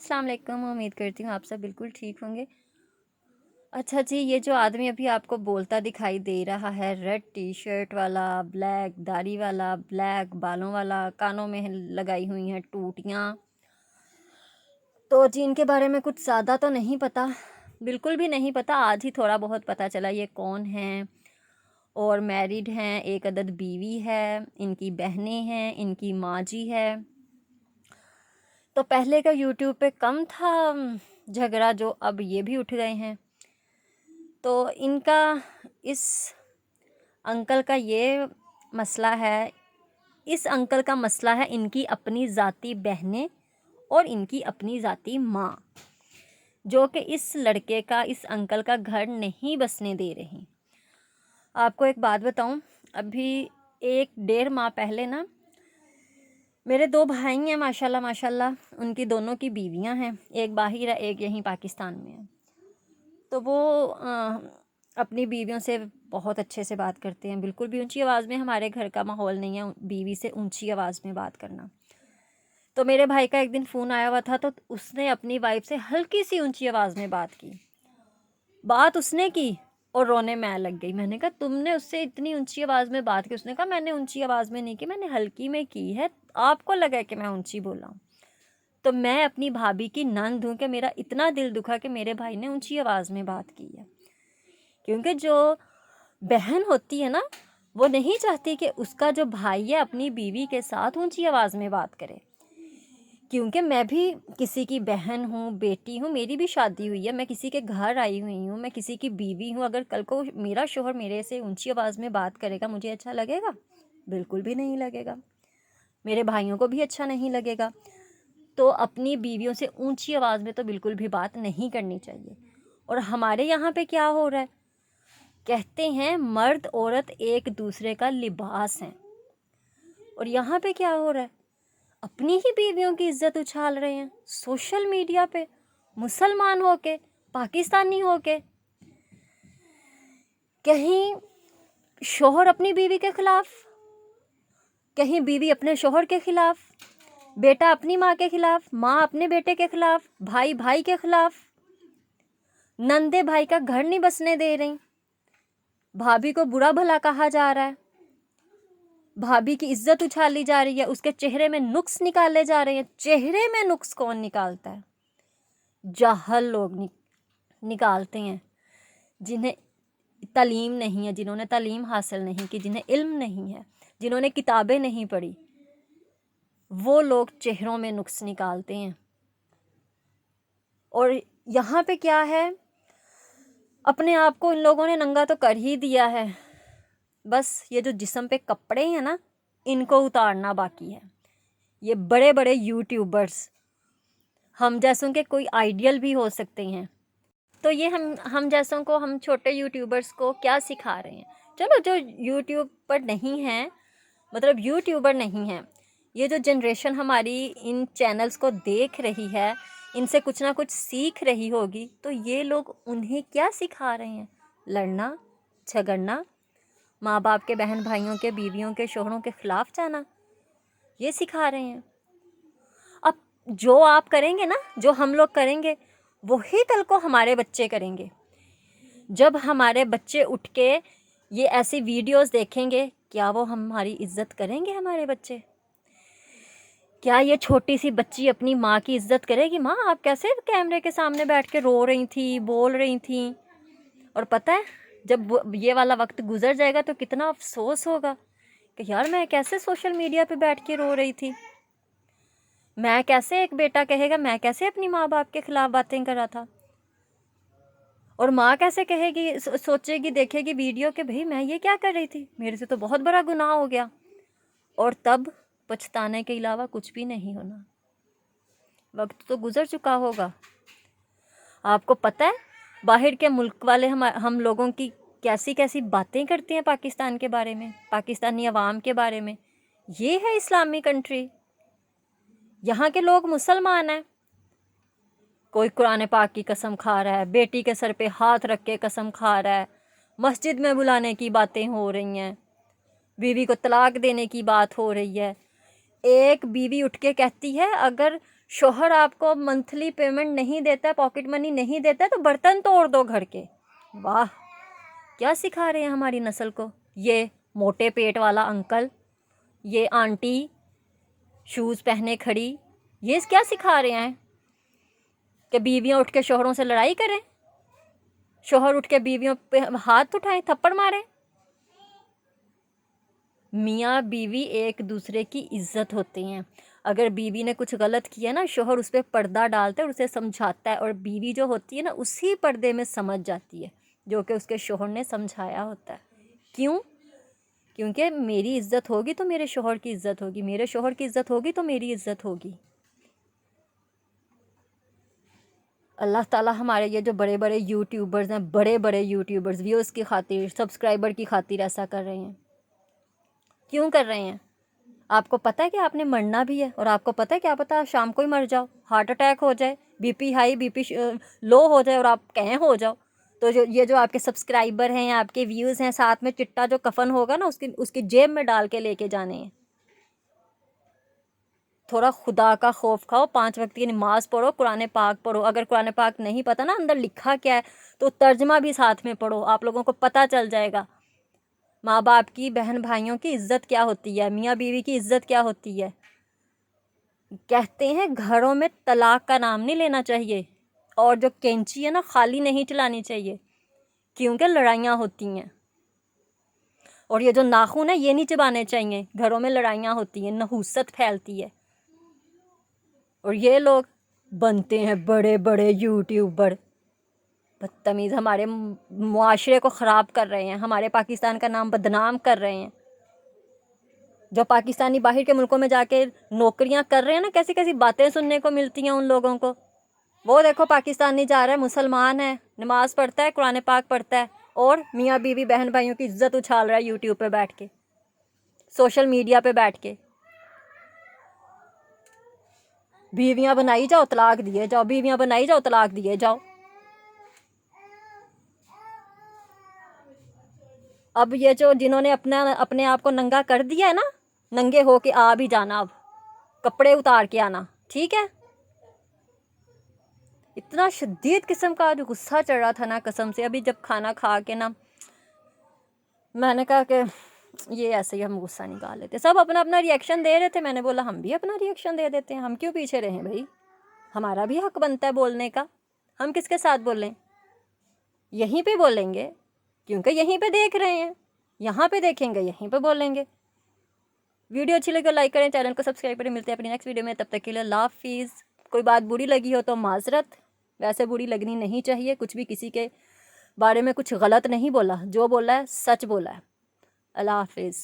अस्सलाम वालेकुम। उम्मीद करती हूँ आप सब बिल्कुल ठीक होंगे। अच्छा जी, ये जो आदमी अभी आपको बोलता दिखाई दे रहा है, रेड टी शर्ट वाला, ब्लैक दाढ़ी वाला, ब्लैक बालों वाला, कानों में लगाई हुई हैं टूटियाँ, तो जी इनके बारे में कुछ ज़्यादा तो नहीं पता, बिल्कुल भी नहीं पता। आज ही थोड़ा बहुत पता चला ये कौन हैं, और मैरिड हैं, एक अदद बीवी है, इनकी बहनें हैं, इनकी माँ जी है। तो पहले का यूट्यूब पे कम था झगड़ा, जो अब ये भी उठ गए हैं। तो इनका, इस अंकल का ये मसला है, इस अंकल का मसला है इनकी अपनी ज़ाती बहनें और इनकी अपनी ज़ाती माँ, जो कि इस लड़के का, इस अंकल का घर नहीं बसने दे रही। आपको एक बात बताऊं, अभी 1-1.5 माह पहले ना, मेरे 2 भाई हैं माशाल्लाह माशाल्लाह, उनकी दोनों की बीवियां हैं, एक बाहर है एक यहीं पाकिस्तान में है। तो वो अपनी बीवियों से बहुत अच्छे से बात करते हैं, बिल्कुल भी ऊंची आवाज़ में हमारे घर का माहौल नहीं है बीवी से ऊंची आवाज़ में बात करना। तो मेरे भाई का एक दिन फ़ोन आया हुआ था, तो उसने अपनी वाइफ से हल्की सी ऊंची आवाज़ में बात की। बात उसने की और रोने मैं लग गई। मैंने कहा तुमने उससे इतनी ऊंची आवाज़ में बात की? उसने कहा मैंने ऊंची आवाज़ में नहीं की, मैंने हल्की में की है, आपको लगा कि मैं ऊंची बोला हूँ। तो मैं अपनी भाभी की नंद हूँ कि मेरा इतना दिल दुखा कि मेरे भाई ने ऊंची आवाज़ में बात की है। क्योंकि जो बहन होती है ना, वो नहीं चाहती कि उसका जो भाई है अपनी बीवी के साथ ऊंची आवाज़ में बात करे। क्योंकि मैं भी किसी की बहन हूँ, बेटी हूँ, मेरी भी शादी हुई है, मैं किसी के घर आई हुई हूँ, मैं किसी की बीवी हूँ। अगर कल को मेरा शोहर मेरे से ऊंची आवाज़ में बात करेगा, मुझे अच्छा लगेगा? बिल्कुल भी नहीं लगेगा। मेरे भाइयों को भी अच्छा नहीं लगेगा। तो अपनी बीवियों से ऊंची आवाज़ में तो बिल्कुल भी बात नहीं करनी चाहिए। और हमारे यहाँ पे क्या हो रहा है, कहते हैं मर्द औरत एक दूसरे का लिबास हैं, और यहाँ पे क्या हो रहा है, अपनी ही बीवियों की इज्जत उछाल रहे हैं सोशल मीडिया पे, मुसलमान होके, पाकिस्तानी होके। कहीं शोहर अपनी बीवी के खिलाफ, कहीं बीवी अपने शोहर के खिलाफ, बेटा अपनी माँ के खिलाफ, माँ अपने बेटे के खिलाफ, भाई भाई के खिलाफ, नंदे भाई का घर नहीं बसने दे रही, भाभी को बुरा भला कहा जा रहा है, भाभी की इज्जत उछाली जा रही है, उसके चेहरे में नुक्स निकाले जा रहे हैं। चेहरे में नुक्स कौन निकालता है? जाहल लोग निकालते हैं, जिन्हें तालीम नहीं है, जिन्होंने तालीम हासिल नहीं की, जिन्हें इल्म नहीं है, जिन्होंने किताबें नहीं पढ़ी, वो लोग चेहरों में नुक्स निकालते हैं। और यहाँ पे क्या है, अपने आप को इन लोगों ने नंगा तो कर ही दिया है, बस ये जो जिस्म पे कपड़े हैं ना, इनको उतारना बाकी है। ये बड़े बड़े यूट्यूबर्स हम जैसों के कोई आइडियल भी हो सकते हैं, तो ये हम जैसों को, हम छोटे यूट्यूबर्स को क्या सिखा रहे हैं? चलो जो यूट्यूब पर नहीं है, मतलब यूट्यूबर नहीं है, ये जो जनरेशन हमारी इन चैनल्स को देख रही है, इनसे कुछ ना कुछ सीख रही होगी, तो ये लोग उन्हें क्या सिखा रहे हैं? लड़ना, झगड़ना, माँ बाप के, बहन भाइयों के, बीवियों के, शोहरों के ख़िलाफ़ जाना, ये सिखा रहे हैं। अब जो आप करेंगे ना, जो हम लोग करेंगे, वही कल को हमारे बच्चे करेंगे। जब हमारे बच्चे उठ के ये ऐसी वीडियोस देखेंगे, क्या वो हमारी इज्जत करेंगे? हमारे बच्चे, क्या ये छोटी सी बच्ची अपनी माँ की इज्जत करेगी? माँ आप कैसे कैमरे के सामने बैठ के रो रही थी, बोल रही थी? और पता है, जब ये वाला वक्त गुजर जाएगा तो कितना अफसोस होगा कि यार मैं कैसे सोशल मीडिया पे बैठ के रो रही थी, मैं कैसे, एक बेटा कहेगा मैं कैसे अपनी माँ बाप के खिलाफ बातें कर रहा था, और माँ कैसे कहेगी, सोचेगी, देखेगी वीडियो कि भाई मैं ये क्या कर रही थी, मेरे से तो बहुत बड़ा गुनाह हो गया। और तब पछताने के अलावा कुछ भी नहीं होना, वक्त तो गुजर चुका होगा। आपको पता है बाहर के मुल्क वाले हम लोगों की कैसी कैसी बातें करते हैं पाकिस्तान के बारे में, पाकिस्तानी अवाम के बारे में। ये है इस्लामी कंट्री, यहाँ के लोग मुसलमान हैं। कोई कुरान पाक की कसम खा रहा है, बेटी के सर पे हाथ रख के कसम खा रहा है, मस्जिद में बुलाने की बातें हो रही हैं, बीवी को तलाक देने की बात हो रही है। एक बीवी उठ के कहती है अगर شوہر آپ کو منتھلی پیمنٹ نہیں دیتا ہے، پاکٹ منی نہیں دیتا ہے، تو برتن توڑ دو گھر کے۔ واہ، کیا سکھا رہے ہیں ہماری نسل کو یہ موٹے پیٹ والا انکل، یہ آنٹی شوز پہنے کھڑی، یہ کیا سکھا رہے ہیں کہ بیویاں اٹھ کے شوہروں سے لڑائی کریں، شوہر اٹھ کے بیویوں پہ ہاتھ اٹھائیں، تھپڑ ماریں؟ میاں بیوی ایک دوسرے کی عزت ہوتے ہیں۔ اگر بیوی نے کچھ غلط کیا نا، شوہر اس پہ پردہ ڈالتا ہے اور اسے سمجھاتا ہے، اور بیوی جو ہوتی ہے نا اسی پردے میں سمجھ جاتی ہے جو کہ اس کے شوہر نے سمجھایا ہوتا ہے۔ کیوں؟ کیونکہ میری عزت ہوگی تو میرے شوہر کی عزت ہوگی، میرے شوہر کی عزت ہوگی تو میری عزت ہوگی۔ اللہ تعالیٰ ہمارے یہ جو بڑے بڑے یوٹیوبرز ہیں، بڑے بڑے یوٹیوبرز ویوز کی خاطر، سبسکرائبر کی خاطر ایسا کر رہے ہیں، کیوں کر رہے ہیں؟ آپ کو پتہ ہے کہ آپ نے مرنا بھی ہے، اور آپ کو پتہ ہے کیا پتہ شام کو ہی مر جاؤ، ہارٹ اٹیک ہو جائے، B P high, B P low ہو جائے اور آپ کہیں ہو جاؤ، تو یہ جو آپ کے سبسکرائبر ہیں، آپ کے ویوز ہیں، ساتھ میں چٹا جو کفن ہوگا نا اس کی جیب میں ڈال کے لے کے جانے ہیں۔ تھوڑا خدا کا خوف کھاؤ، 5 وقت کی نماز پڑھو، قرآن پاک پڑھو، اگر قرآن پاک نہیں پتہ نا اندر لکھا کیا ہے تو ترجمہ بھی ساتھ میں پڑھو، آپ لوگوں کو پتہ چل جائے گا ماں باپ کی، بہن بھائیوں کی عزت کیا ہوتی ہے، میاں بیوی کی عزت کیا ہوتی ہے۔ کہتے ہیں گھروں میں طلاق کا نام نہیں لینا چاہیے، اور جو کینچی ہے نا خالی نہیں چلانی چاہیے، کیونکہ لڑائیاں ہوتی ہیں، اور یہ جو ناخن ہے یہ نہیں چبانے چاہیے، گھروں میں لڑائیاں ہوتی ہیں، نحوست پھیلتی ہے، اور یہ لوگ بنتے ہیں بڑے بڑے یوٹیوبر، بدتمیز، ہمارے معاشرے کو خراب کر رہے ہیں، ہمارے پاکستان کا نام بدنام کر رہے ہیں۔ جو پاکستانی باہر کے ملکوں میں جا کے نوکریاں کر رہے ہیں نا، کیسی کیسی باتیں سننے کو ملتی ہیں ان لوگوں کو۔ وہ دیکھو پاکستانی جا رہا ہے، مسلمان ہے، نماز پڑھتا ہے، قرآن پاک پڑھتا ہے، اور میاں بیوی بہن بھائیوں کی عزت اچھال رہا ہے یوٹیوب پہ بیٹھ کے، سوشل میڈیا پہ بیٹھ کے۔ بیویاں بنائی جاؤ، طلاق دیے جاؤ، بیویاں بنائی جاؤ، طلاق دیے جاؤ۔ اب یہ جو جنہوں نے اپنے آپ کو ننگا کر دیا ہے نا، ننگے ہو کے آ بھی جانا، اب کپڑے اتار کے آنا، ٹھیک ہے؟ اتنا شدید قسم کا جو غصہ چڑھ رہا تھا نا قسم سے، ابھی جب کھانا کھا کے نا میں نے کہا کہ یہ ایسے ہی ہم غصہ نکال لیتے، سب اپنا اپنا ری ایکشن دے رہے تھے، میں نے بولا ہم بھی اپنا ری ایکشن دے دیتے ہیں، ہم کیوں پیچھے رہیں بھائی، ہمارا بھی حق بنتا ہے بولنے کا، ہم کس کے ساتھ بولیں؟ یہیں پہ بولیں گے، کیونکہ یہیں پہ دیکھ رہے ہیں، یہاں پہ دیکھیں گے یہیں پہ بولیں گے۔ ویڈیو اچھی لگے لائک کریں، چینل کو سبسکرائب کریں، ملتے ہیں اپنی نیکسٹ ویڈیو میں، تب تک کے لیے اللہ حافظ۔ کوئی بات بری لگی ہو تو معذرت، ویسے بری لگنی نہیں چاہیے، کچھ بھی کسی کے بارے میں کچھ غلط نہیں بولا، جو بولا ہے سچ بولا ہے۔ اللہ حافظ۔